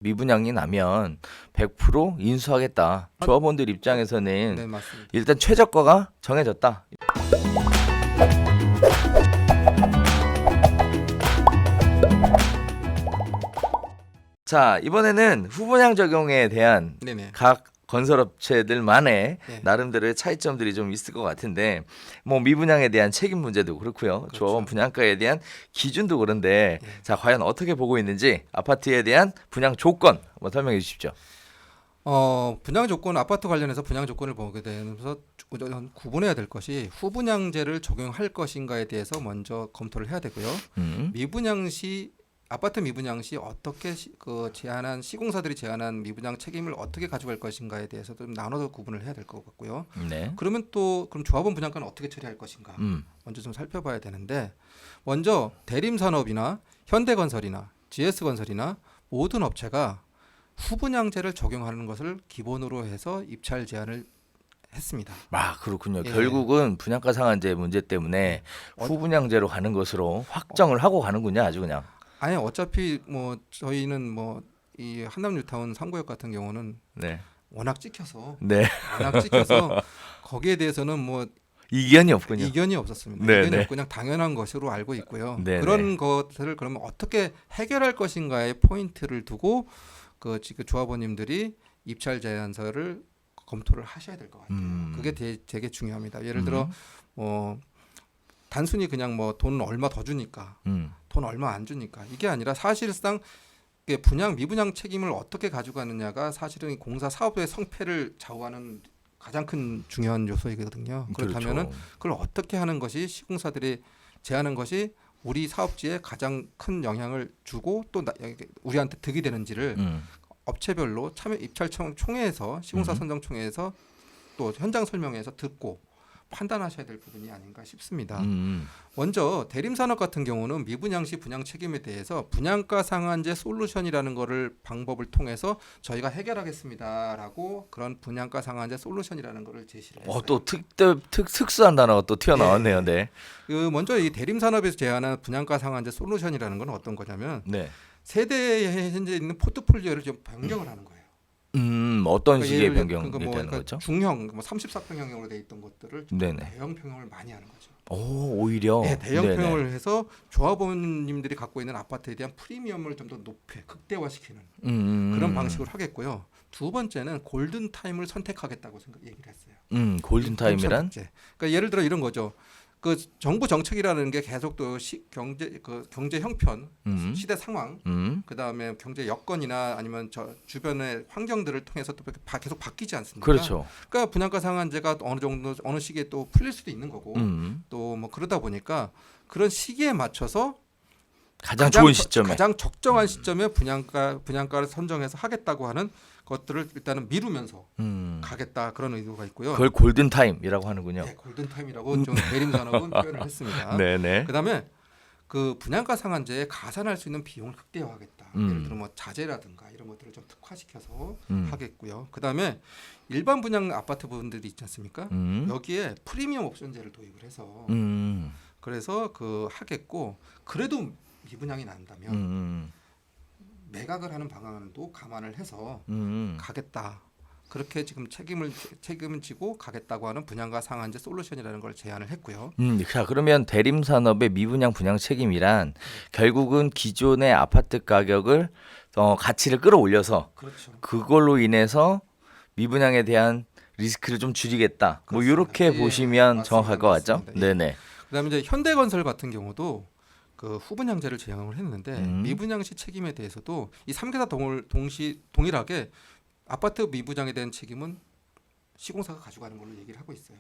미분양이 나면 100% 인수하겠다. 조합원들 입장에서는 네, 맞습니다. 일단 최저가가 정해졌다. 자, 이번에는 후분양 적용에 대한 네네. 각 건설업체들만의 네. 나름대로의 차이점들이 좀 있을 것 같은데, 뭐 미분양에 대한 책임 문제도 그렇고요. 그렇죠. 조합원 분양가에 대한 기준도 그런데, 네. 자, 과연 어떻게 보고 있는지 아파트에 대한 분양 조건 한번 설명해 주십시오. 분양 조건 아파트 관련해서 분양 조건을 보게 되면서 구분해야 될 것이 후분양제를 적용할 것인가에 대해서 먼저 검토를 해야 되고요. 미분양 시 아파트 미분양 시 어떻게 제한한 시공사들이 제한한 미분양 책임을 어떻게 가져갈 것인가에 대해서 좀 나눠서 구분을 해야 될 것 같고요. 네. 그러면 또 그럼 조합원 분양가는 어떻게 처리할 것인가 먼저 좀 살펴봐야 되는데, 먼저 대림산업이나 현대건설이나 GS건설이나 모든 업체가 후분양제를 적용하는 것을 기본으로 해서 입찰 제한을 했습니다. 아, 그렇군요. 예. 결국은 분양가 상한제 문제 때문에 후분양제로 가는 것으로 확정을 하고 가는군요. 아주 그냥. 아니 어차피 뭐 저희는 뭐 이 한남 뉴타운 3구역 같은 경우는 네. 워낙 찍혀서 네. 거기에 대해서는 뭐 이견이 없군요. 이견이 없었습니다. 네, 이견이 네. 없고 그냥 당연한 것으로 알고 있고요. 네, 그런 것들을 그러면 어떻게 해결할 것인가에 포인트를 두고 지금 조합원님들이 입찰 제한서를 검토를 하셔야 될 것 같아요. 그게 되게 중요합니다. 예를 들어 뭐 단순히 그냥 뭐 돈 얼마 더 주니까, 돈 얼마 안 주니까 이게 아니라 사실상 분양 미분양 책임을 어떻게 가져가느냐가 사실은 공사 사업의 성패를 좌우하는 가장 큰 중요한 요소이거든요. 그렇다면은 그렇죠. 그걸 어떻게 하는 것이 시공사들이 제하는 것이 우리 사업지에 가장 큰 영향을 주고 또 우리한테 득이 되는지를 업체별로 참여 입찰 총회에서 시공사 선정 총회에서 또 현장 설명회에서 듣고 판단하셔야 될 부분이 아닌가 싶습니다. 먼저 대림산업 같은 경우는 미분양 시 분양 책임에 대해서 분양가 상한제 솔루션이라는 거를 방법을 통해서 저희가 해결하겠습니다라고 그런 분양가 상한제 솔루션이라는 거를 제시를 했어요. 또 특수한 단어가 또 튀어나왔네요. 네. 먼저 이 대림산업에서 제안한 분양가 상한제 솔루션이라는 건 어떤 거냐면 네. 세대에 현재 있는 포트폴리오를 좀 변경을 하는 거예요. 어떤 식의 예를 변경 그러니까 얘기하는 거죠? 중형, 34평형으로 돼 있던 것들을 좀 네네. 대형 평형을 많이 하는 거죠. 오, 오히려. 네, 대형 네네. 평형을 해서 조합원님들이 갖고 있는 아파트에 대한 프리미엄을 좀 더 극대화시키는 그런 방식으로 하겠고요. 두 번째는 골든 타임을 선택하겠다고 얘기를 했어요. 골든 타임이란? 그러니까 예를 들어 이런 거죠. 정부 정책이라는 게 계속 또 경제 형편, 시대 상황, 그다음에 경제 여건이나 아니면 주변의 환경들을 통해서 또 계속 바뀌지 않습니까? 그렇죠. 그러니까 분양가 상한제가 어느 정도 어느 시기에 또 풀릴 수도 있는 거고, 또 뭐 그러다 보니까 그런 시기에 맞춰서 가장 좋은 시점에. 가장 적정한 시점에 분양가를 선정해서 하겠다고 하는 것들을 일단은 미루면서 가겠다, 그런 의도가 있고요. 그걸 골든 타임이라고 하는군요. 네, 골든 타임이라고 좀 대림산업은 표현을 했습니다. 네네. 그다음에 분양가 상한제에 가산할 수 있는 비용을 극대화하겠다. 예를 들어 뭐 자재라든가 이런 것들을 좀 특화시켜서 하겠고요. 그다음에 일반 분양 아파트 분들이 있지 않습니까? 여기에 프리미엄 옵션제를 도입을 해서 그래서 하겠고, 그래도 미분양이 난다면 매각을 하는 방안도 감안을 해서 가겠다. 그렇게 지금 책임을 지고 가겠다고 하는 분양가 상한제 솔루션이라는 걸 제안을 했고요. 자, 그러면 대림산업의 미분양 분양 책임이란 결국은 기존의 아파트 가격을 가치를 끌어올려서 그렇죠. 그걸로 인해서 미분양에 대한 리스크를 좀 줄이겠다. 뭐 그렇습니다. 이렇게 예, 보시면 맞습니다. 정확할 것 같죠? 맞습니다. 예. 네네. 그다음에 이제 현대건설 같은 경우도 후분양제를 제안을 했는데 미분양 시 책임에 대해서도 이 3개사 동일하게 아파트 미분양에 대한 책임은 시공사가 가져가는 걸로 얘기를 하고 있어요.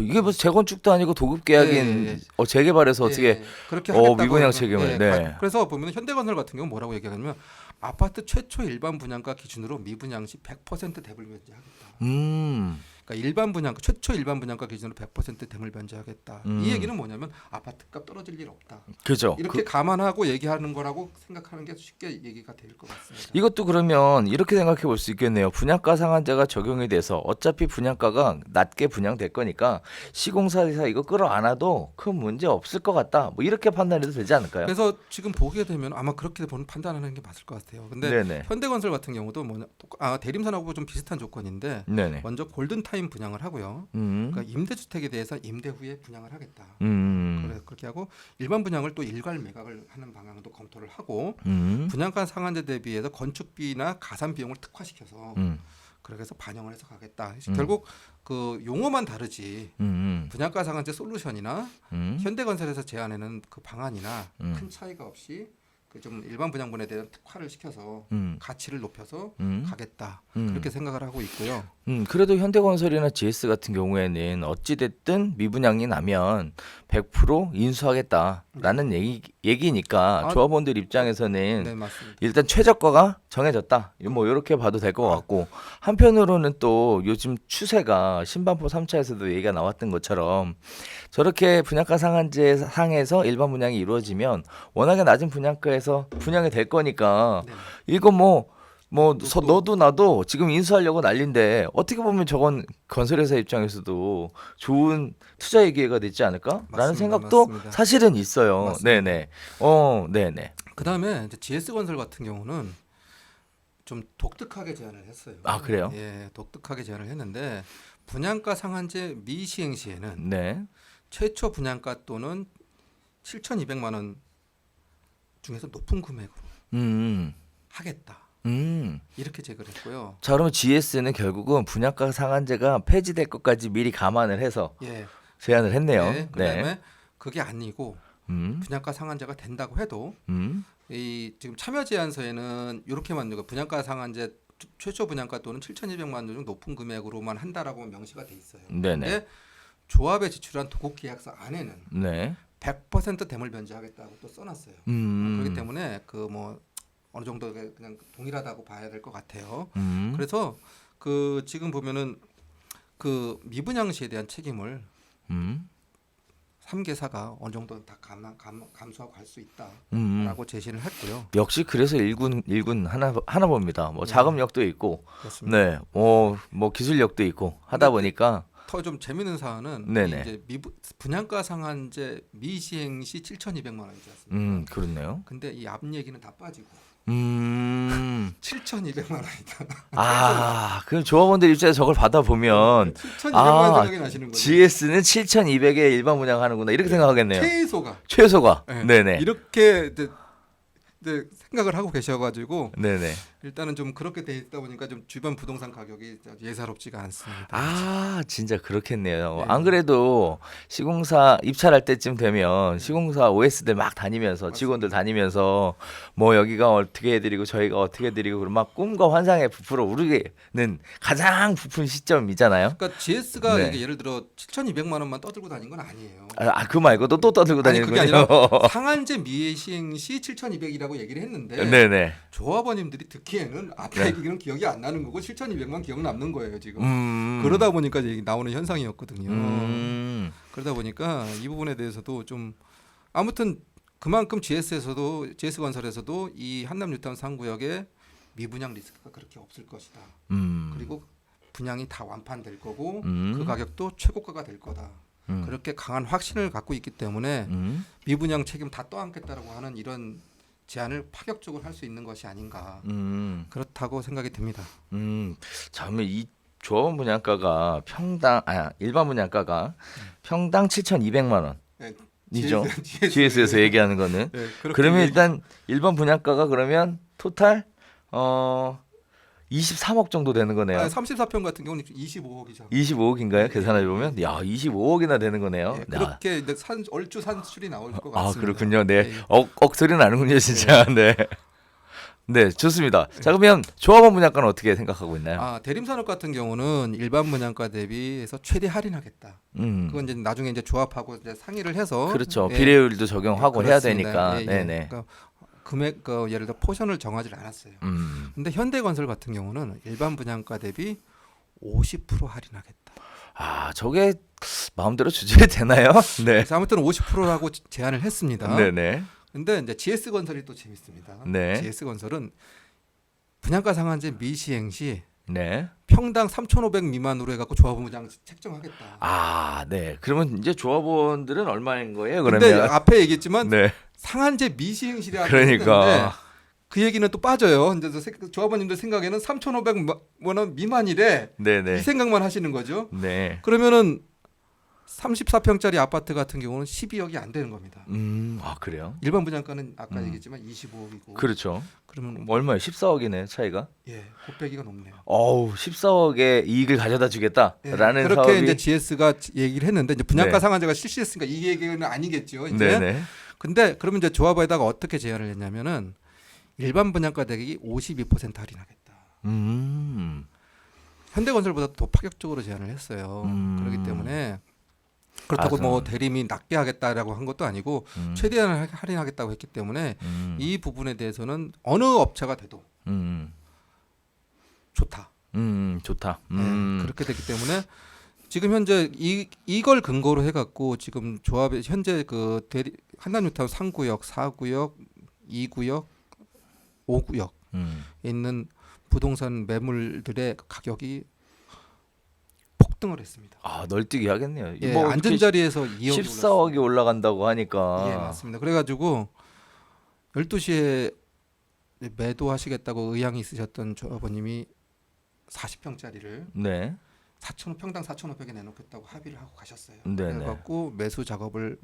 이게 무슨 재건축도 아니고 도급 계약인 예. 재개발에서 어떻게 그렇게 하겠다고 미분양 해서, 책임을. 네. 그래서 보면 현대건설 같은 경우 뭐라고 얘기하냐면 아파트 최초 일반 분양가 기준으로 미분양 시 100% 대불 면제하겠다. 그러니까 일반 분양가 최초 일반 분양가 기준으로 100% 대물 변제하겠다. 이 얘기는 뭐냐면 아파트값 떨어질 일 없다. 그죠. 이렇게 감안하고 얘기하는 거라고 생각하는 게 쉽게 얘기가 될 것 같습니다. 이것도 그러면 이렇게 생각해 볼 수 있겠네요. 분양가 상한제가 적용이 돼서 어차피 분양가가 낮게 분양될 거니까 시공사에서 이거 끌어안아도 큰 문제 없을 것 같다. 뭐 이렇게 판단해도 되지 않을까요? 그래서 지금 보게 되면 아마 그렇게 보는 판단하는 게 맞을 것 같아요. 근데 네네. 현대건설 같은 경우도 뭐냐, 대림산하고 좀 비슷한 조건인데 네네. 먼저 골든타임 분양을 하고요. 그러니까 임대주택에 대해서 임대 후에 분양을 하겠다. 그래 그렇게 하고 일반 분양을 또 일괄 매각을 하는 방향도 검토를 하고 분양가 상한제 대비해서 건축비나 가산 비용을 특화시켜서 그렇게 해서 반영을 해서 가겠다. 결국 그 용어만 다르지 분양가 상한제 솔루션이나 현대건설에서 제안하는 그 방안이나 큰 차이가 없이 그 좀 일반 분양분에 대한 특화를 시켜서 가치를 높여서 가겠다. 그렇게 생각을 하고 있고요. 그래도 현대건설이나 GS 같은 경우에는 어찌됐든 미분양이 나면 100% 인수하겠다라는 얘기니까 조합원들 입장에서는 네, 맞습니다. 일단 최저가가 정해졌다. 뭐 이렇게 봐도 될 것 같고 한편으로는 또 요즘 추세가 신반포 3차에서도 얘기가 나왔던 것처럼 저렇게 분양가 상한제 상에서 일반 분양이 이루어지면 워낙에 낮은 분양가에서 분양이 될 거니까 네. 이거 너도 나도 지금 인수하려고 난린데 어떻게 보면 저건 건설회사 입장에서도 좋은 투자의 기회가 되지 않을까라는 맞습니다. 생각도 맞습니다. 사실은 있어요. 맞습니다. 네네. 네네. 그다음에 이제 GS건설 같은 경우는 좀 독특하게 제안을 했어요. 아, 그래요? 예, 독특하게 제안을 했는데 분양가 상한제 미시행 시에는 네. 최초 분양가 또는 7,200만 원 중에서 높은 금액으로 음. 하겠다. 이렇게 제기를 했고요. 자, 그러면 GS는 결국은 분양가 상한제가 폐지될 것까지 미리 감안을 해서 예. 제안을 했네요. 네. 그다음에 그게 아니고 음. 분양가 상한제가 된다고 해도 음. 이 지금 참여 제안서에는 이렇게만 분양가 상한제 최초 분양가 또는 7,200만 원 중 높은 금액으로만 한다라고 명시가 돼 있어요. 네네. 근데 조합에 지출한 도급 계약서 안에는 네. 100% 대물 변제하겠다고 또 써놨어요. 그렇기 때문에 그 뭐 어느 정도 그냥 동일하다고 봐야 될 것 같아요. 그래서 그 지금 보면은 그 미분양 시에 대한 책임을 3개사가 어느 정도 다 감수하고 갈 수 있다라고 제시를 했고요. 역시 그래서 일군 하나 봅니다. 뭐 자금력도 있고, 그렇습니다. 네, 뭐 기술력도 있고 하다 보니까 더 좀 재밌는 사안은 네네. 이제 분양가 상한제 미시행 시 7,200만 원이지 않습니까? 그렇네요. 근데 이 앞 얘기는 다 빠지고 7,200만 원이다. 그럼 조합원들 입장에서 저걸 받아보면 7,200만 원 생각이 나시는 거죠. GS는 7,200에 일반 분양하는구나 이렇게 생각하겠네요. 최소가 네네. 이렇게 이제 생각을 하고 계셔가지고 네네. 일단은 좀 그렇게 돼 있다 보니까 좀 주변 부동산 가격이 예사롭지가 않습니다. 진짜 그렇겠네요. 네. 안 그래도 시공사 입찰할 때쯤 되면 시공사 OS들 막 다니면서 직원들 다니면서 뭐 여기가 어떻게 해드리고 저희가 어떻게 해드리고 그런 막 꿈과 환상에 부풀어 오르는 가장 부푼 시점이잖아요. 그러니까 GS가 네. 이게 예를 들어 7,200만 원만 떠들고 다닌 건 아니에요. 그 말고도 또 떠들고 아니 다니는군요. 그게 아니라 상한제 미시행 시 7,200이라고 얘기를 했는데 네네. 조합원님들이 듣기에는 앞에 네. 얘기는 기억이 안 나는 거고 7,200만 기억 남는 거예요 지금. 그러다 보니까 이제 나오는 현상이었거든요. 그러다 보니까 이 부분에 대해서도 좀 아무튼 그만큼 GS건설에서도 이 한남 뉴타운 3구역에 미분양 리스크가 그렇게 없을 것이다. 그리고 분양이 다 완판될 거고 그 가격도 최고가가 될 거다. 그렇게 강한 확신을 갖고 있기 때문에 미분양 책임 다 떠안겠다라고 하는 이런 제안을 파격적으로 할 수 있는 것이 아닌가 그렇다고 생각이 듭니다. 자, 그러면 이 조합원 분양가가 일반 분양가가 평당 7,200만 원. 네, 이죠. GS에서 얘기하는 거는. 네, 그러면 일단 일반 분양가가 그러면 토탈 23억 정도 되는 거네요. 34평 같은 경우는 25억이죠. 25억인가요? 계산해 보면 야, 25억이나 되는 거네요. 네, 그렇게 이제 얼추 산출이 나올 것 같습니다. 그렇군요. 네. 네. 억 소리 나는군요, 진짜. 네. 네, 좋습니다. 자, 그러면 조합원 분양가는 어떻게 생각하고 있나요? 대림산업 같은 경우는 일반 분양가 대비해서 최대 할인하겠다. 그건 이제 나중에 이제 조합하고 이제 상의를 해서 그렇죠. 예, 비례율도 적용하고 해야 그렇습니다. 되니까. 예, 예. 네네. 그러니까 금액 예를 들어 포션을 정하지 않았어요. 근데 현대건설 같은 경우는 일반 분양가 대비 50% 할인하겠다. 아, 저게 마음대로 조절이 되나요? 네. 그래서 아무튼 50%라고 제안을 했습니다. 네네. 근데 이제 GS건설이 또 재밌습니다. 네. GS건설은 분양가 상한제 미시행 시 네. 평당 3,500 미만으로 해갖고 조합원장 책정하겠다. 아, 네. 그러면 이제 조합원들은 얼마인 거예요? 근데 그러면 앞에 얘기했지만 네. 상한제 미시행시라고 그러니까 했는데 그 얘기는 또 빠져요. 이제 조합원님들 생각에는 3,500원 미만이래. 네네. 이 생각만 하시는 거죠. 네. 그러면 34평짜리 아파트 같은 경우는 12억이 안 되는 겁니다. 아, 그래요? 일반 분양가는 아까 얘기했지만 25억이고. 그렇죠. 그러면 얼마예요? 14억이네, 차이가. 예, 곱빼기가 높네요. 어우, 14억의 이익을 가져다 예, 주겠다라는 그렇게 사업이 이제 GS가 얘기를 했는데 이제 분양가 네. 상한제가 실시했으니까 이 얘기는 아니겠죠. 이제. 네네. 근데 그러면 이제 조합에다가 어떻게 제안을 했냐면은 일반 분양가 대격이 52% 할인하겠다. 현대건설보다 더 파격적으로 제안을 했어요. 그렇기 때문에 그렇다고 아, 뭐 대리미 낮게 하겠다라고 한 것도 아니고 최대한 할인하겠다고 했기 때문에 이 부분에 대해서는 어느 업체가 돼도 좋다. 좋다. 네, 그렇게 됐기 때문에 지금 현재 이걸 근거로 해갖고 지금 조합의 현재 그 대리 한남뉴타운 3구역, 4구역, 2구역, 5구역 있는 부동산 매물들의 가격이 폭등을 했습니다. 아, 널뛰기 하겠네요. 예, 뭐 앉은 자리에서 2억이 14억이 올라간다고 하니까. 예, 맞습니다. 그래가지고 12시에 매도하시겠다고 의향이 있으셨던 조합원님이 40평짜리를 네. 평당 4,500에 내놓겠다고 합의를 하고 가셨어요. 네네. 그래갖고 매도 작업을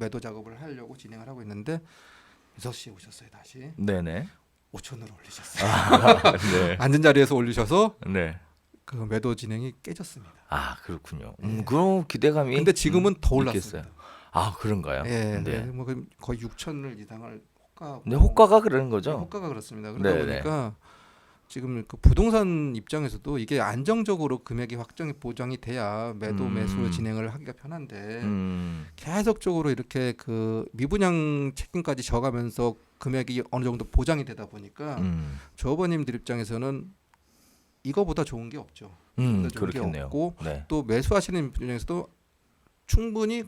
하려고 진행을 하고 있는데 6시에 오셨어요. 다시 네네. 5천으로 올리셨어요. 네. 앉은 자리에서 올리셔서 네. 그 매도 진행이 깨졌습니다. 아, 그렇군요. 네. 그럼 기대감이 근데 지금은 더 있겠어요. 올랐어요. 아, 그런가요? 예, 네. 뭐 거의 6천을 이상을 호가. 근데 호가가 그러는 거죠? 호가가 그렇습니다. 그러다 네네. 보니까 지금 그 부동산 입장에서도 이게 안정적으로 금액이 확정이 보장이 돼야 매수 진행을 하기가 편한데 계속적으로 이렇게 그 미분양 책임까지 져가면서 금액이 어느 정도 보장이 되다 보니까 조합원님들 입장에서는 이거보다 좋은 게 없죠. 이거보다 좋은 게 그렇겠네요. 없고 네. 또 매수하시는 입장에서도 충분히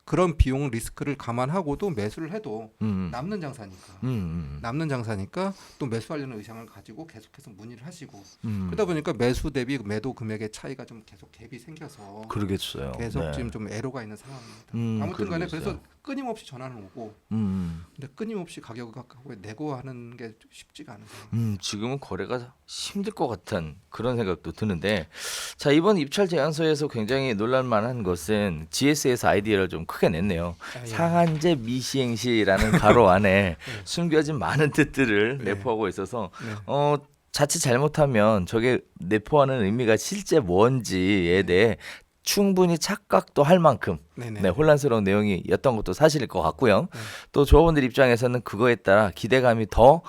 그런 비용 리스크를 감안하고도 매수를 해도 남는 장사니까 남는 장사니까 또 매수하려는 의향을 가지고 계속해서 문의를 하시고 그러다 보니까 매수 대비 매도 금액의 차이가 좀 계속 갭이 생겨서 그러겠어요. 계속 네. 지금 좀 애로가 있는 상황입니다. 아무튼간에 그러겠어요. 그래서 끊임없이 전화는 오고 근데 끊임없이 가격을 내고 하는 게 쉽지가 않은 상황. 지금은 거래가 힘들 것 같은 그런 생각도 드는데, 자, 이번 입찰 제안서에서 굉장히 놀랄만한 것은 GS에서 아이디어를 좀 크게 냈네요. 예. 상한제 미시행시라는 가로 안에 숨겨진 많은 뜻들을 네. 내포하고 있어서 네. 자칫 잘못하면 저게 내포하는 의미가 실제 뭔지에 대해 충분히 착각도 할 만큼 네네. 네, 혼란스러운 내용이었던 것도 사실일 것 같고요. 네. 또 조합원들 입장에서는 그거에 따라 기대감이 더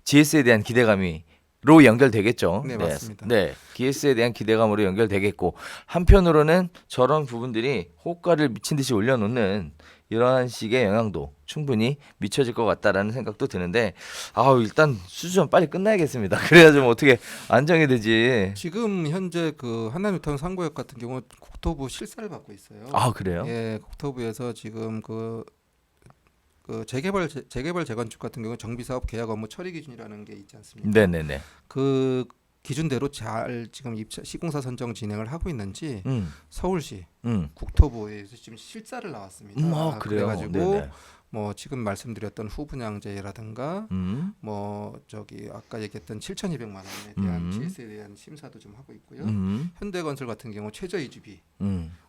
GS에 대한 기대감이로 연결되겠죠. 네, 맞습니다. 네, GS에 대한 기대감으로 연결되겠고, 한편으로는 저런 부분들이 호가를 미친 듯이 올려놓는 이러한 식의 영향도 충분히 미쳐질 것 같다라는 생각도 드는데, 일단 수주전 빨리 끝나야겠습니다. 그래야 좀 어떻게 안정이 되지. 지금 현재 그 한남뉴타운 3구역 같은 경우 국토부 실사를 받고 있어요. 아, 그래요? 예, 국토부에서 지금 그 재개발 재건축 같은 경우 정비 사업 계약 업무 처리 기준이라는 게 있지 않습니까? 네네네. 그 기준대로 잘 지금 시공사 선정 진행을 하고 있는지 서울시 국토부에서 지금 실사를 나왔습니다. 그래요. 그래가지고 네네. 뭐 지금 말씀드렸던 후분양제라든가 뭐 저기 아까 얘기했던 7,200만 원에 대한 GS에 대한 심사도 좀 하고 있고요. 현대건설 같은 경우 최저 이주비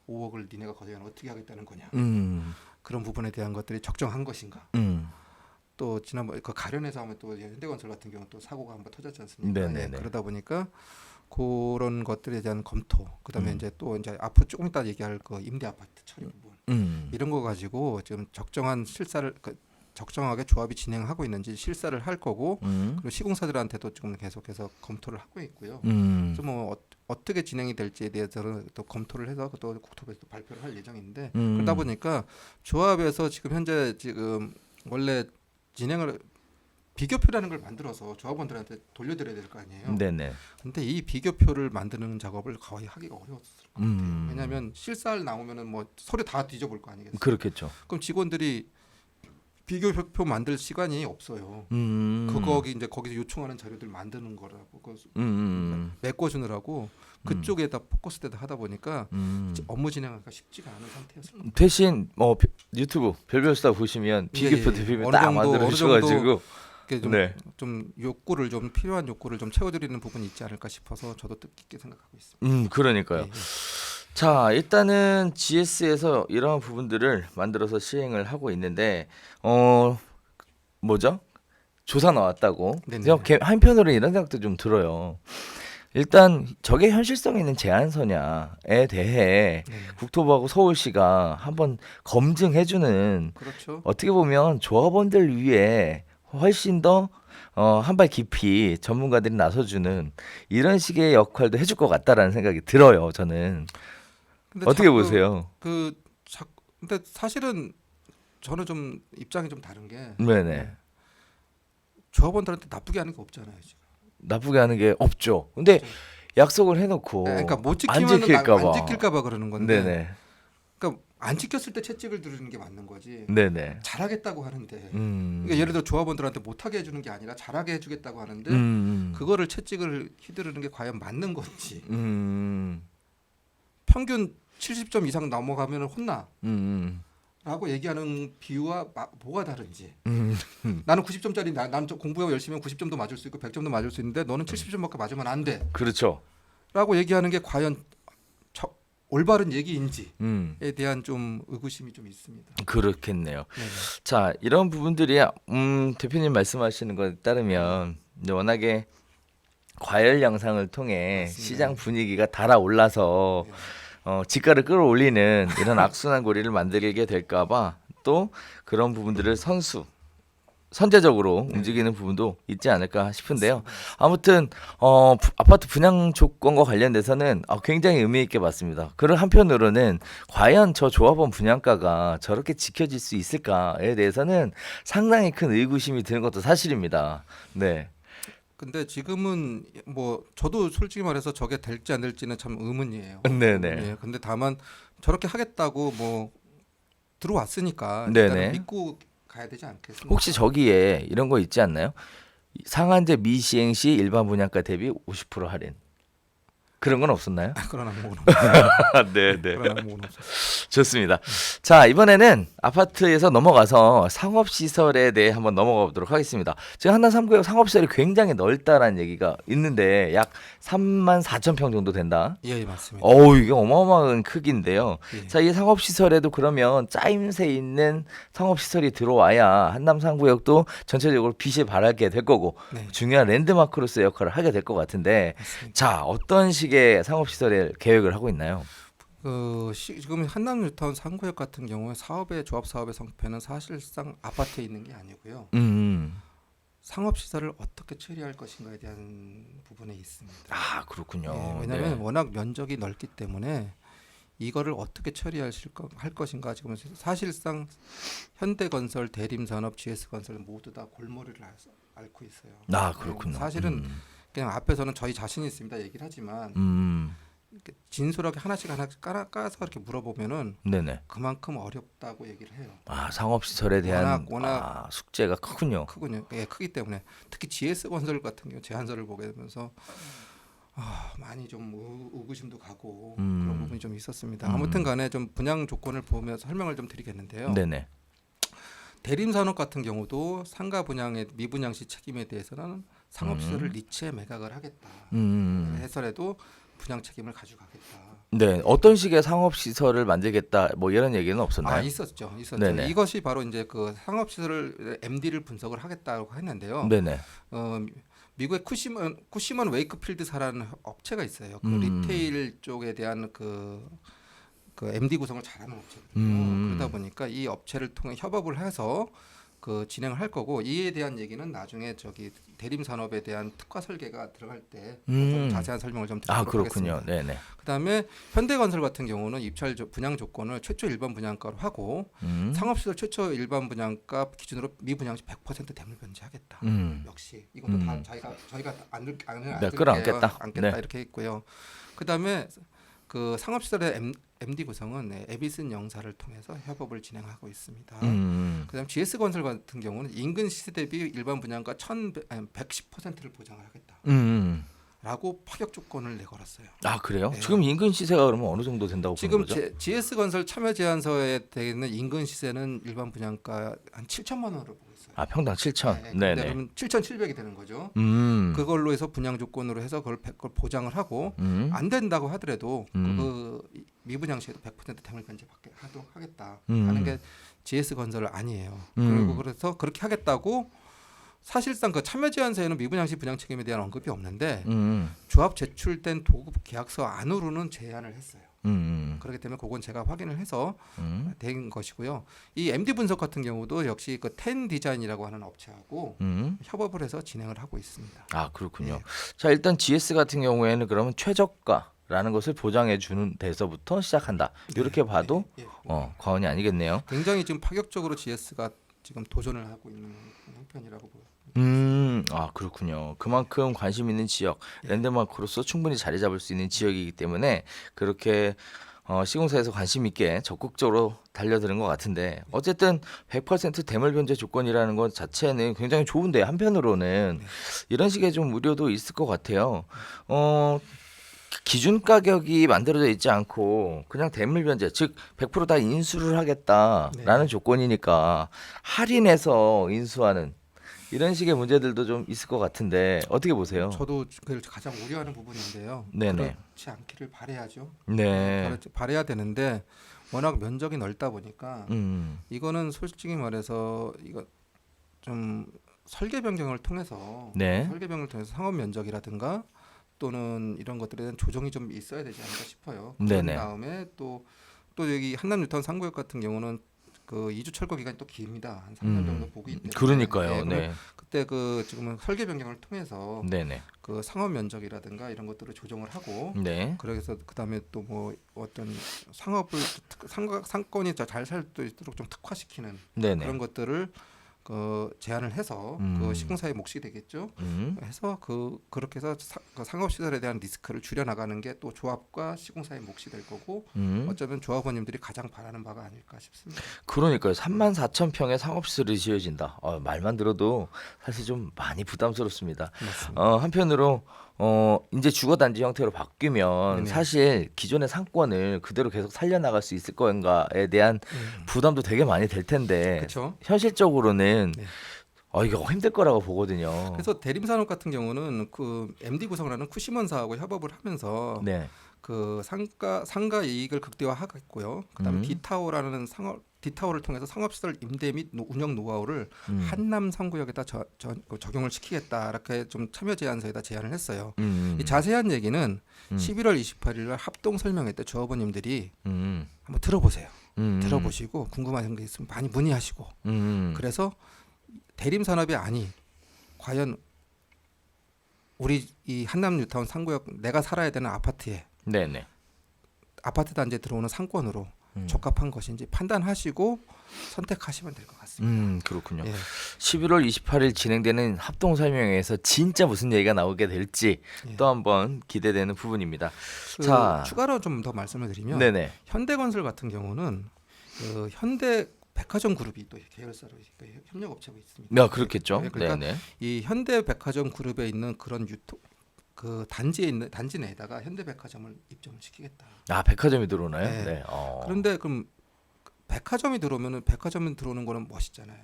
5억을 니네가 거둬야 어떻게 하겠다는 거냐. 그런 부분에 대한 것들이 적정한 것인가. 또 지난번 그 가련에서 하면 또 현대건설 같은 경우 또 사고가 한번 터졌지 않습니까? 네네네. 그러다 보니까 그런 것들에 대한 검토, 그다음에 이제 또 이제 앞으로 조금 이따 얘기할 그 임대 아파트 처리 부분 이런 거 가지고 지금 적정한 실사를 적정하게 조합이 진행하고 있는지 실사를 할 거고 그리고 시공사들한테도 지금 계속해서 검토를 하고 있고요. 그래서 뭐 어떻게 진행이 될지에 대해서는 또 검토를 해서 또 국토부에서 발표를 할 예정인데 그러다 보니까 조합에서 지금 현재 지금 원래 비교표라는 걸 만들어서 조합원들한테 돌려드려야 될 거 아니에요. 네네. 근데 이 비교표를 만드는 작업을 거의 하기가 어려웠을 것 같아요. 왜냐하면 실사를 나오면은 뭐 서류 다 뒤져볼 거 아니겠어요. 그렇겠죠. 그럼 직원들이 비교표 만들 시간이 없어요. 이제 거기서 요청하는 자료들 만드는 거라고 메꿔주느라고 그쪽에다 포커스돼서 하다 보니까 업무 진행하기가 쉽지가 않은 상태였습니다. 대신 유튜브 별별수다 보시면 비교표 대표면 어느 딱 정도, 만들어 주셔가지고 좀, 네. 좀 욕구를 좀 필요한 욕구를 좀 채워드리는 부분이 있지 않을까 싶어서 저도 뜻깊게 생각하고 있습니다. 그러니까요. 예. 자, 일단은 GS에서 이러한 부분들을 만들어서 시행을 하고 있는데 뭐죠? 조사 나왔다고. 네네. 한편으로 이런 생각도 좀 들어요. 일단 저게 현실성 있는 제안서냐에 대해 네네. 국토부하고 서울시가 한번 검증해주는 그렇죠. 어떻게 보면 조합원들 위해 훨씬 더 한 발 깊이 전문가들이 나서주는 이런 식의 역할도 해줄 것 같다라는 생각이 들어요. 저는 근데 어떻게 자꾸 보세요? 근데 사실은 저는 좀 입장이 좀 다른 게 네네. 조합원들한테 나쁘게 하는 게 없잖아요. 지금. 나쁘게 하는 게 없죠. 근데 그렇죠. 약속을 해놓고 그러니까 못 안 지키면 지킬까봐. 안 지킬까봐 그러는 건데. 네네. 그러니까 안 지켰을 때 채찍을 들는 게 맞는 거지. 네네. 잘하겠다고 하는데. 음. 그러니까 예를 들어 조합원들한테 못하게 해주는 게 아니라 잘하게 해주겠다고 하는데 그거를 채찍을 휘두르는 게 과연 맞는 건지. 평균 70점 이상 넘어가면 혼나. 라고 얘기하는 비유와 뭐가 다른지. 나는 90점짜리 나는 공부하고 열심히 하면 90점도 맞을 수 있고 100점도 맞을 수 있는데 너는 70점밖에 맞으면 안 돼. 그렇죠. 라고 얘기하는 게 과연 올바른 얘기인지에 음. 대한 좀 의구심이 좀 있습니다. 그렇겠네요. 네네. 자, 이런 부분들이 대표님 말씀하시는 것에 따르면 이제 워낙에 과열 양상을 통해 맞습니다. 시장 분위기가 달아올라서 지가를 끌어올리는 이런 악순환 고리를 만들게 될까봐 또 그런 부분들을 선제적으로 움직이는 부분도 있지 않을까 싶은데요. 아무튼 아파트 분양 조건과 관련돼서는 굉장히 의미 있게 봤습니다. 그런 한편으로는 과연 저 조합원 분양가가 저렇게 지켜질 수 있을까에 대해서는 상당히 큰 의구심이 드는 것도 사실입니다. 네. 근데 지금은 뭐 저도 솔직히 말해서 저게 될지 안 될지는 참 의문이에요. 네네. 예, 근데 다만 저렇게 하겠다고 뭐 들어왔으니까 네네. 일단은 믿고 가야 되지 않겠습니까? 혹시 저기에 이런 거 있지 않나요? 상한제 미시행 시 일반 분양가 대비 50% 할인. 그런 건 없었나요? 그런 항목은 없어요. 네네. 그런 항목은 없어요. 좋습니다. 자, 이번에는 아파트에서 넘어가서 상업시설에 대해 한번 넘어가 보도록 하겠습니다. 지금 한남 3구역 상업시설이 굉장히 넓다라는 얘기가 있는데 약 34,000평 정도 된다. 예, 맞습니다. 이게 어마어마한 크기인데요. 예. 자, 이 상업시설에도 그러면 짜임새 있는 상업시설이 들어와야 한남 3구역도 전체적으로 빛을 발하게 될 거고 네, 중요한 랜드마크로서의 역할을 하게 될 것 같은데 맞습니다. 자, 어떤 식의 상업시설을 계획을 하고 있나요? 지금 한남 뉴타운 3구역 같은 경우에 조합 사업의 성패는 사실상 아파트에 있는 게 아니고요. 상업 시설을 어떻게 처리할 것인가에 대한 부분에 있습니다. 아, 그렇군요. 예, 왜냐하면 네. 워낙 면적이 넓기 때문에 이거를 어떻게 처리할 것인가 지금 사실상 현대건설, 대림산업, GS건설 모두 다 골머리를 앓고 있어요. 아, 그렇군요. 사실은 그냥 앞에서는 저희 자신 있습니다 얘기를 하지만 이렇게 진솔하게 하나씩 까서 이렇게 물어보면은 네네. 그만큼 어렵다고 얘기를 해요. 아, 상업시설에 대한 워낙 숙제가 크군요. 크군요. 예, 크기 때문에 특히 GS건설 같은 경우 제안서를 보게 되면서 많이 좀 의구심도 가고 그런 부분이 좀 있었습니다. 아무튼간에 좀 분양 조건을 보면서 설명을 좀 드리겠는데요. 네네. 대림산업 같은 경우도 상가 분양의 미분양 시 책임에 대해서는 상업시설을 리츠에 매각을 하겠다. 해서라도 분양 책임을 가져가겠다. 네, 어떤 식의 상업시설을 만들겠다 뭐 이런 얘기는 없었나요? 있었죠. 네네. 이것이 바로 이제 그 상업시설을 MD를 분석을 하겠다고 했는데요. 네네. 미국의 쿠시먼 웨이크필드사라는 업체가 있어요. 그 리테일 쪽에 대한 그 MD 구성을 잘하는 업체거든요. 그러다 보니까 이 업체를 통해 협업을 해서 그 진행을 할 거고 이에 대한 얘기는 나중에 저기 대림 산업에 대한 특화 설계가 들어갈 때 좀 자세한 설명을 좀 드리도록 그렇군요. 하겠습니다. 네네. 그다음에 현대건설 같은 경우는 분양 조건을 최초 일반 분양가로 하고 상업시설 최초 일반 분양가 기준으로 미분양시 100% 대물 변제하겠다. 역시 이것도 다 저희가 안 끌어안겠다. 안겠다 이렇게 했고요. 그다음에 그 상업시설의 MD 구성은 에비슨 영사를 통해서 협업을 진행하고 있습니다. 그다음 GS건설 같은 경우는 인근 시세 대비 일반 분양가 110%를 보장을 하겠다. 라고 파격 조건을 내걸었어요. 그래요? 네. 지금 인근 시세가 그러면 어느 정도 된다고 지금 보는 거죠? GS건설 참여 제안서에 되는 인근 시세는 일반 분양가 한 7천만 원으로 보고 있어요. 평당 7천. 네. 네네. 그러면 7,700이 되는 거죠. 그걸로 해서 분양 조건으로 해서 그걸 보장을 하고 안 된다고 하더라도 그 미분양 시에도 100% 대물 변제 받게 하도록 하겠다 하는 게 GS건설 아니에요. 그리고 그래서 그렇게 하겠다고 사실상 그 참여 제안서에는 미분양 시 분양 책임에 대한 언급이 없는데 조합 제출된 도급 계약서 안으로는 제안을 했어요. 그렇기 때문에 그건 제가 확인을 해서 된 것이고요. 이 MD 분석 같은 경우도 역시 그 텐 디자인이라고 하는 업체하고 협업을 해서 진행을 하고 있습니다. 그렇군요. 네. 자, 일단 GS 같은 경우에는 그러면 최저가라는 것을 보장해 주는 데서부터 시작한다. 이렇게 봐도 과언이 아니겠네요. 굉장히 지금 파격적으로 GS가 지금 도전을 하고 있는 형편이라고 보여요. 그렇군요. 그만큼 관심 있는 지역, 랜드마크로서 충분히 자리 잡을 수 있는 지역이기 때문에 그렇게 시공사에서 관심 있게 적극적으로 달려드는 것 같은데 어쨌든 100% 대물 변제 조건이라는 것 자체는 굉장히 좋은데 한편으로는 이런 식의 좀 우려도 있을 것 같아요. 기준 가격이 만들어져 있지 않고 그냥 대물 변제, 즉 100%다 인수를 하겠다라는 조건이니까 할인해서 인수하는 이런 식의 문제들도 좀 있을 것 같은데 어떻게 보세요? 저도 그걸 가장 우려하는 부분인데요. 네네. 그렇지 않기를 바라야죠. 네. 바라야 되는데 워낙 면적이 넓다 보니까 이거는 솔직히 말해서 이거 좀 설계 변경을 통해서 상업 면적이라든가 또는 이런 것들에 대한 조정이 좀 있어야 되지 않을까 싶어요. 그런 다음에 또 여기 한남 뉴타운 3구역 같은 경우는 그 이주 철거 기간이 또 깁니다. 한 3년 정도 보기 때문에. 그러니까요. 그때 그 지금은 설계 변경을 통해서 그 상업 면적이라든가 이런 것들을 조정을 하고 그래서 그다음에 또 뭐 어떤 상권이 잘 살 수 있도록 좀 특화시키는 그런 것들을 제안을 해서 그 시공사의 몫이 되겠죠. 해서 그렇게 해서 상업 시설에 대한 리스크를 줄여 나가는 게 또 조합과 시공사의 몫이 될 거고 어쩌면 조합원님들이 가장 바라는 바가 아닐까 싶습니다. 그러니까요. 34,000평의 상업시설이 지어진다. 말만 들어도 사실 좀 많이 부담스럽습니다. 한편으로 이제 주거단지 형태로 바뀌면 사실 기존의 상권을 그대로 계속 살려나갈 수 있을 건가에 대한 부담도 되게 많이 될 텐데 그쵸? 현실적으로는 이거 힘들 거라고 보거든요. 그래서 대림산업 같은 경우는 그 MD 구성을 하는 쿠시먼사하고 협업을 하면서 그 상가 이익을 극대화하겠고요. 그다음에 디타워라는 디타워를 통해서 상업시설 임대 및 운영 노하우를 한남 3구역에다 적용을 시키겠다 이렇게 좀 참여 제안서에다 제안을 했어요. 이 자세한 얘기는 11월 28일 날 합동 설명회 때 조합원님들이 한번 들어보세요. 들어보시고 궁금한 게 있으면 많이 문의하시고 그래서 대림산업이 과연 우리 이 한남 뉴타운 3구역 내가 살아야 되는 아파트에 아파트 단지에 들어오는 상권으로 적합한 것인지 판단하시고 선택하시면 될 것 같습니다. 그렇군요. 11월 28일 진행되는 합동 설명회에서 진짜 무슨 얘기가 나오게 될지 또 한번 기대되는 부분입니다. 자, 추가로 좀 더 말씀을 드리면 현대건설 같은 경우는 현대 백화점 그룹이 또 계열사로 협력 업체가 있습니다. 그렇겠죠. 그러니까 이 현대 백화점 그룹에 있는 그런 그 단지 내에다가 현대백화점을 입점을 시키겠다. 백화점이 들어오나요? 그런데 그럼 백화점이 들어오는 거는 멋있잖아요.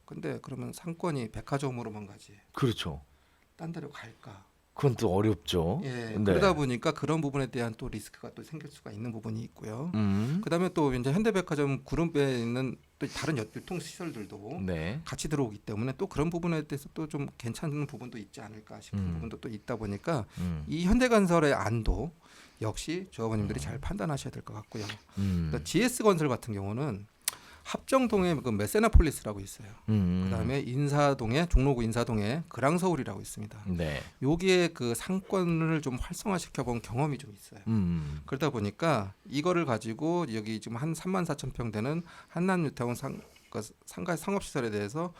근데 그러면 상권이 백화점으로만 가지. 그렇죠. 딴 데로 갈까? 그건 또 어렵죠. 그러다 보니까 그런 부분에 대한 또 리스크가 또 생길 수가 있는 부분이 있고요. 그다음에 또 이제 현대백화점 그룹에 있는 또 다른 유통 시설들도 같이 들어오기 때문에 또 그런 부분에 대해서 또 좀 괜찮은 부분도 있지 않을까 싶은 부분도 또 있다 보니까 이 현대건설의 안도 역시 조합원님들이 잘 판단하셔야 될 것 같고요. GS건설 같은 경우는 합정동에 그 메세나폴리스라고 있어요. 음. 그다음에 인사동에 종로구 인사동에 그랑서울이라고 있습니다. 네. 여기에 그 상권을 좀 활성화시켜 본 경험이 좀 있어요. 그러다 보니까 이거를 가지고 여기 지금 한 34,000평 되는 한남뉴타운 상가 상업시설에 대해서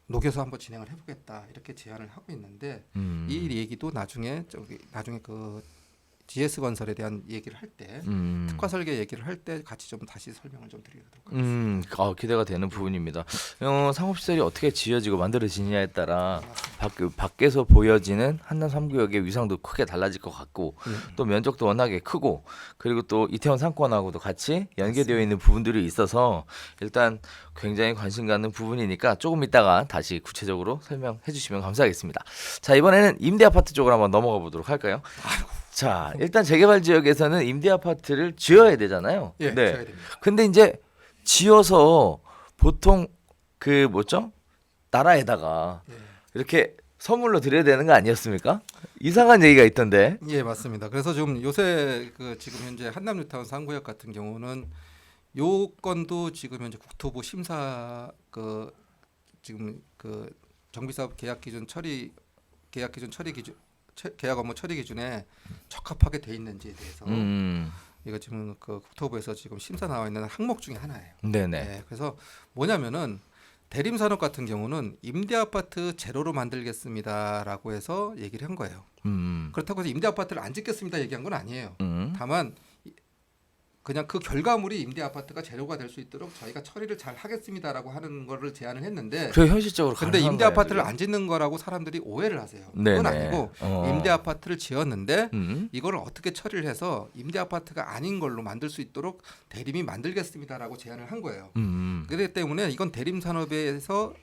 녹여서 한번 진행을 해보겠다 이렇게 제안을 하고 있는데 이 얘기도 나중에 그 GS건설에 대한 얘기를 할 때 특화 설계 얘기를 할 때 같이 좀 다시 설명을 좀 드리도록 하겠습니다. 기대가 되는 부분입니다. 상업시설이 어떻게 지어지고 만들어지냐에 따라 밖에서 보여지는 한남 3구역의 위상도 크게 달라질 것 같고 또 면적도 워낙에 크고 그리고 또 이태원 상권하고도 같이 연계되어 있는 부분들이 있어서 일단 굉장히 관심 갖는 부분이니까 조금 이따가 다시 구체적으로 설명해 주시면 감사하겠습니다. 자, 이번에는 임대 아파트 쪽으로 한번 넘어가 보도록 할까요? 자, 일단 재개발 지역에서는 임대 아파트를 지어야 되잖아요. 예, 네. 지어야 됩니다. 근데 이제 지어서 보통 그 뭐죠? 나라에다가 예. 이렇게 선물로 드려야 되는 거 아니었습니까? 이상한 얘기가 있던데. 예, 맞습니다. 그래서 좀 요새 그 지금 현재 한남뉴타운 상구역 같은 경우는 요 건도 지금 현재 국토부 심사 그 지금 그 정비사업 계약 기준 처리 기준 계약 업무 처리 기준에 적합하게 돼 있는지에 대해서 이거 지금 그 국토부에서 지금 심사 나와 있는 항목 중에 하나예요. 네네. 네, 그래서 뭐냐면은 대림산업 같은 경우는 임대 아파트 제로로 만들겠습니다라고 해서 얘기를 한 거예요. 그렇다고 해서 임대 아파트를 안 짓겠습니다 얘기한 건 아니에요. 다만 그냥 그 결과물이 임대 아파트가 제로가 될 수 있도록 저희가 처리를 잘 하겠습니다라고 하는 거를 제안을 했는데 그 현실적으로 근데 가능한 임대 거예요, 아파트를 그게? 안 짓는 거라고 사람들이 오해를 하세요. 네네. 그건 아니고 임대 아파트를 지었는데 음. 이걸 어떻게 처리를 해서 임대 아파트가 아닌 걸로 만들 수 있도록 대림이 만들겠습니다라고 제안을 한 거예요. 그렇기 때문에 이건 대림 산업에서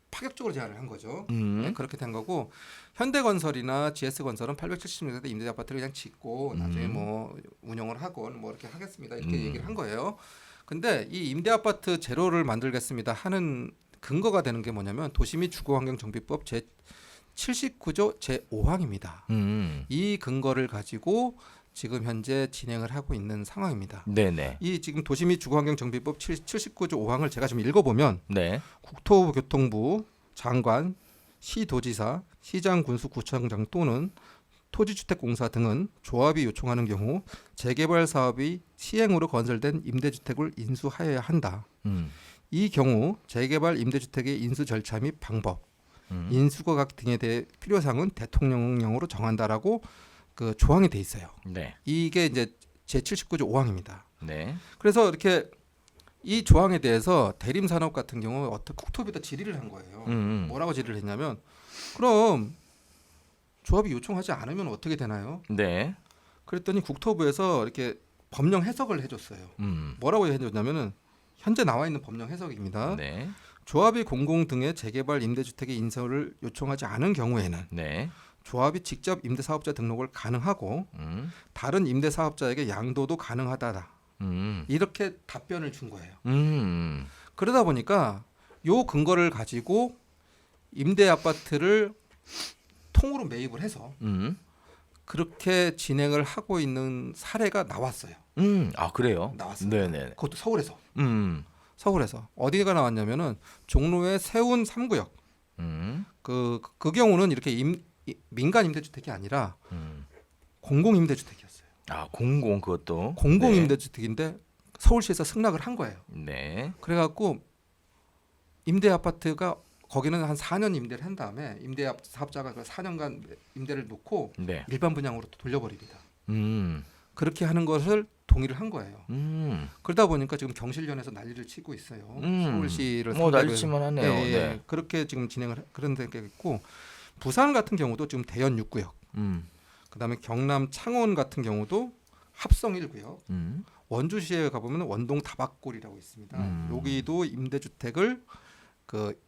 파격적으로 제안을 한 거죠. 네, 그렇게 된 거고 현대건설이나 GS건설은 870m 임대 아파트를 그냥 짓고 나중에 뭐 운영을 하건 뭐 이렇게 하겠습니다 이렇게 얘기를 한 거예요. 근데 이 임대 아파트 제로를 만들겠습니다 하는 근거가 되는 게 뭐냐면 도시 및 주거환경정비법 제 79조 제 5항입니다. 이 근거를 가지고 지금 현재 진행을 하고 있는 상황입니다. 네네. 이 지금 도시 및 주거환경정비법 79조 5항을 제가 좀 읽어보면 네. 국토교통부 장관, 시도지사, 시장군수구청장 또는 토지주택공사 등은 조합이 요청하는 경우 재개발 사업이 시행으로 건설된 임대주택을 인수하여야 한다. 이 경우 재개발 임대주택의 인수 절차 및 방법, 인수거각 등에 대해 필요사항은 대통령령으로 정한다라고 그 조항이 돼 있어요. 네. 이게 이제 제 79조 5항입니다. 네. 그래서 이렇게 이 조항에 대해서 대림산업 같은 경우 어떻게 국토부에다 질의를 한 거예요. 뭐라고 질의를 했냐면 그럼 조합이 요청하지 않으면 어떻게 되나요? 네. 그랬더니 국토부에서 이렇게 법령 해석을 해줬어요. 뭐라고 해줬냐면은 현재 나와 있는 법령 해석입니다. 네. 조합이 공공 등의 재개발 임대주택의 인수를 요청하지 않은 경우에는 네. 조합이 직접 임대사업자 등록을 가능하고 다른 임대사업자에게 양도도 가능하다. 이렇게 답변을 준 거예요. 그러다 보니까 요 근거를 가지고 임대 아파트를 통으로 매입을 해서 그렇게 진행을 하고 있는 사례가 나왔어요. 아, 그래요? 나왔습니다. 네네. 그것도 서울에서. 음. 서울에서 어디가 나왔냐면은 종로의 세운 3구역. 그 경우는 이렇게 민간 임대주택이 아니라 공공 임대주택이었어요. 아, 공공 그것도. 공공 네. 임대주택인데 서울시에서 승낙을 한 거예요. 네. 그래갖고 임대 아파트가 거기는 한 4년 임대를 한 다음에 임대 사업자가 그 4년간 임대를 놓고 네. 일반 분양으로 돌려버립니다. 음. 그렇게 하는 것을 동의를 한 거예요. 음. 그러다 보니까 지금 경실련에서 난리를 치고 있어요. 서울시를 뭐 상대로 난리치만 하네요. 예, 예. 네. 그렇게 지금 진행을 그런 데가 있고 부산 같은 경우도 지금 대연 6구역, 그다음에 경남 창원 같은 경우도 합성 1구역, 원주시에 가보면 원동 다박골이라고 있습니다. 여기도 임대주택을 그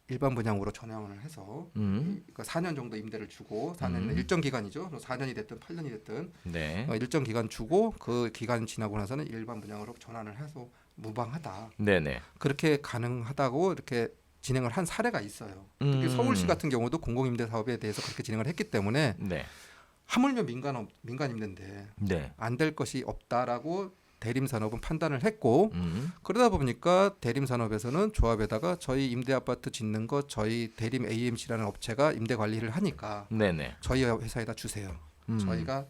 일반 분양으로 전환을 해서 그러니까 4년 정도 임대를 주고 4년은 일정 기간이죠. 4년이 됐든 8년이 됐든 네. 일정 기간 주고 그 기간 지나고 나서는 일반 분양으로 전환을 해서 무방하다. 네네. 그렇게 가능하다고 이렇게 진행을 한 사례가 있어요. 특히 서울시 같은 경우도 공공임대 사업에 대해서 그렇게 진행을 했기 때문에 네. 하물며 민간 임대인데 네. 안 될 것이 없다라고 대림산업은 판단을 했고 그러다 보니까 대림산업에서는 조합에다가 저희 임대 아파트 짓는 거 저희 대림 AMC라는 업체가 임대 관리를 하니까 네네. 저희 회사에다 주세요. 저희가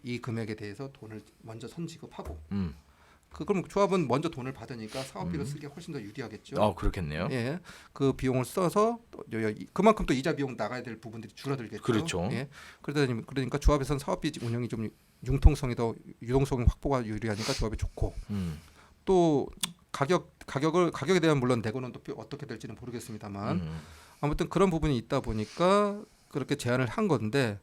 이 금액에 대해서 돈을 먼저 선지급하고 그럼 조합은 먼저 돈을 받으니까 사업비로 쓰기가 훨씬 더 유리하겠죠. 그렇겠네요. 예, 그 비용을 써서 그만큼 또 이자 비용 나가야 될 부분들이 줄어들겠죠. 그렇죠. 예, 그러니까 조합에서는 사업비 운영이 좀 융통성이 더 유동성 확보가 유리하니까 조합이 좋고 또 가격에 대한 물론 내고는 또 어떻게 될지는 모르겠습니다만 아무튼 그런 부분이 있다 보니까 그렇게 제안을 한 건데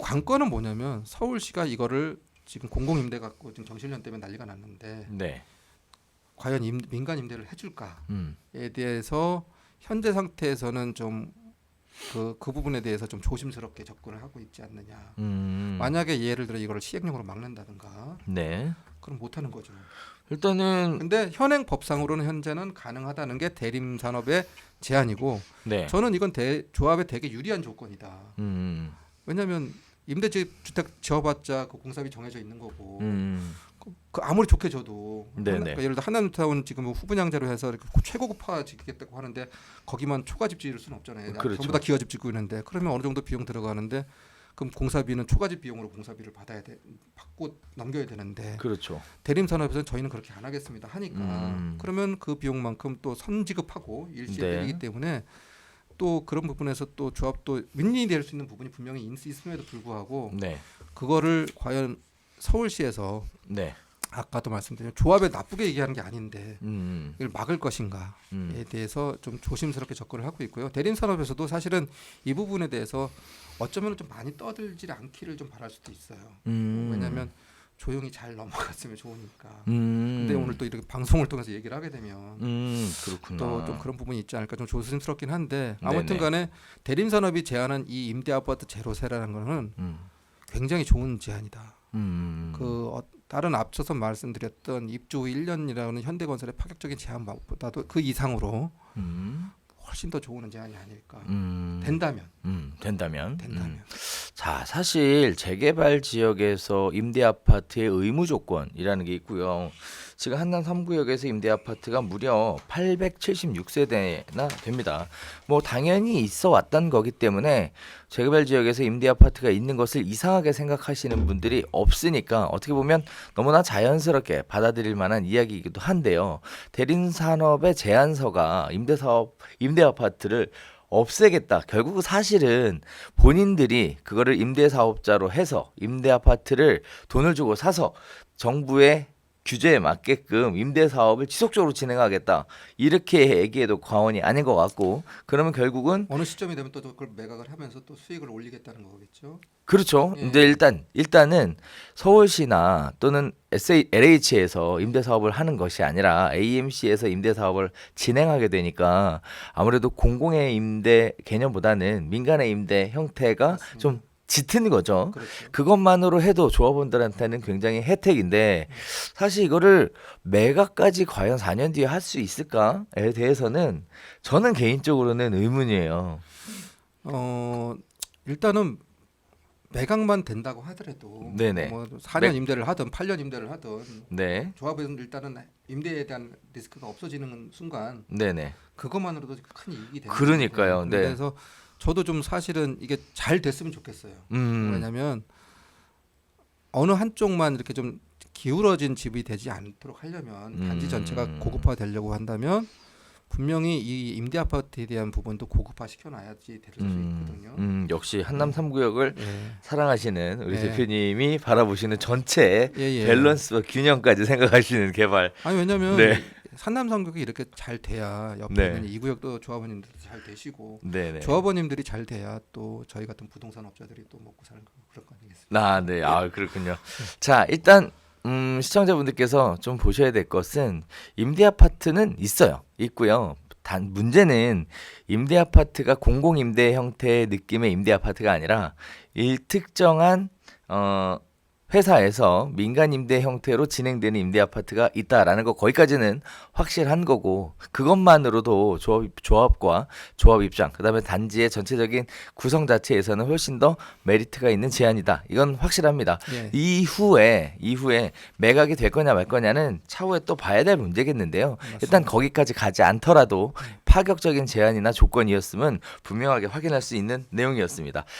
관건은 뭐냐면 서울시가 이거를 지금 공공임대 갖고 지금 정실련 때문에 난리가 났는데 네. 과연 민간 임대를 해줄까에 대해서 현재 상태에서는 좀 그 부분에 대해서 좀 조심스럽게 접근을 하고 있지 않느냐. 만약에 예를 들어 이걸 시행령으로 막는다든가, 네. 그럼 못하는 거죠. 일단은 근데 현행 법상으로는 현재는 가능하다는 게 대림산업의 제안이고, 네. 저는 이건 조합에 되게 유리한 조건이다. 왜냐하면 임대주택 지어봤자 그 공사비 정해져 있는 거고. 그 아무리 좋게 줘도 그러니까 예를 들어 한남타운 지금 후분양제로 해서 이렇게 최고급화 짓겠다고 하는데 거기만 초가집 지을 수는 없잖아요. 그렇죠. 전부 다 기와집 짓고 있는데 그러면 어느 정도 비용 들어가는데 그럼 공사비는 초가집 비용으로 공사비를 받고 넘겨야 되는데 그렇죠. 대림산업에서는 저희는 그렇게 안 하겠습니다 하니까 그러면 그 비용만큼 또 선지급하고 일시에 내리기 때문에 또 그런 부분에서 또 조합도 윈윈이 될 수 있는 부분이 분명히 있음에도 불구하고 그거를 과연 서울시에서 아까도 말씀드린 조합에 나쁘게 얘기하는 게 아닌데 이걸 막을 것인가에 대해서 좀 조심스럽게 접근을 하고 있고요. 대림산업에서도 사실은 이 부분에 대해서 어쩌면 좀 많이 떠들지 않기를 좀 바랄 수도 있어요. 왜냐하면 조용히 잘 넘어갔으면 좋으니까. 근데 오늘 또 이렇게 방송을 통해서 얘기를 하게 되면 그렇구나. 또 좀 그런 부분이 있지 않을까 좀 조심스럽긴 한데 아무튼간에 대림산업이 제안한 이 임대 아파트 제로세라는 거는 굉장히 좋은 제안이다. 다른 앞서서 말씀드렸던 입주 후 1년이라는 현대건설의 파격적인 제안보다도 그 이상으로 훨씬 더 좋은 제안이 아닐까. 된다면. 자, 사실 재개발 지역에서 임대 아파트의 의무 조건이라는 게 있고요. 지금 한남 3구역에서 임대 아파트가 무려 876세대나 됩니다. 뭐 당연히 있어 왔던 거기 때문에 재개발 지역에서 임대 아파트가 있는 것을 이상하게 생각하시는 분들이 없으니까 어떻게 보면 너무나 자연스럽게 받아들일 만한 이야기이기도 한데요. 대림산업의 제안서가 임대 아파트를 없애겠다. 결국 사실은 본인들이 그거를 임대사업자로 해서 임대 아파트를 돈을 주고 사서 정부의 규제에 맞게끔 임대 사업을 지속적으로 진행하겠다. 이렇게 얘기해도 과언이 아닌 것 같고 그러면 결국은 어느 시점이 되면 또 그걸 매각을 하면서 또 수익을 올리겠다는 거겠죠. 그렇죠. 근데 일단은 서울시나 또는 LH에서 임대 사업을 하는 것이 아니라 AMC에서 임대 사업을 진행하게 되니까 아무래도 공공의 임대 개념보다는 민간의 임대 형태가 맞습니다. 좀 짙은 거죠. 그렇죠. 그것만으로 해도 조합원들한테는 굉장히 혜택인데 사실 이거를 매각까지 과연 4년 뒤에 할 수 있을까에 대해서는 저는 개인적으로는 의문이에요. 일단은 매각만 된다고 하더라도 뭐 4년 임대를 하든 8년 임대를 하든 조합에서는 일단은 임대에 대한 리스크가 없어지는 순간 그것만으로도 큰 이익이 되는 그러니까요. 그래서 저도 좀 사실은 이게 잘 됐으면 좋겠어요. 왜냐하면 어느 한쪽만 이렇게 좀 기울어진 집이 되지 않도록 하려면 단지 전체가 고급화되려고 한다면 분명히 이 임대 아파트에 대한 부분도 고급화 시켜놔야지 될 수 있거든요. 역시 한남 3구역을 사랑하시는 우리 대표님이 바라보시는 전체 밸런스와 균형까지 생각하시는 개발. 아니 왜냐하면 산남 3구역이 이렇게 잘 돼야 옆에 있는 2구역도 조합원님들도 잘 되시고 조합원님들이 잘 돼야 또 저희 같은 부동산 업자들이 또 먹고 사는 그런 거 아니겠습니까? 그렇군요. 자, 일단 시청자분들께서 좀 보셔야 될 것은 임대 아파트는 있고요. 단 문제는 임대 아파트가 공공 임대 형태의 느낌의 임대 아파트가 아니라 특정한 회사에서 민간 임대 형태로 진행되는 임대 아파트가 있다라는 거 거기까지는 확실한 거고 그것만으로도 조합과 조합 입장 그다음에 단지의 전체적인 구성 자체에서는 훨씬 더 메리트가 있는 제안이다. 이건 확실합니다. 예. 이후에 매각이 될 거냐 말 거냐는 차후에 또 봐야 될 문제겠는데요. 일단 거기까지 가지 않더라도 파격적인 제안이나 조건이었으면 분명하게 확인할 수 있는 내용이었습니다.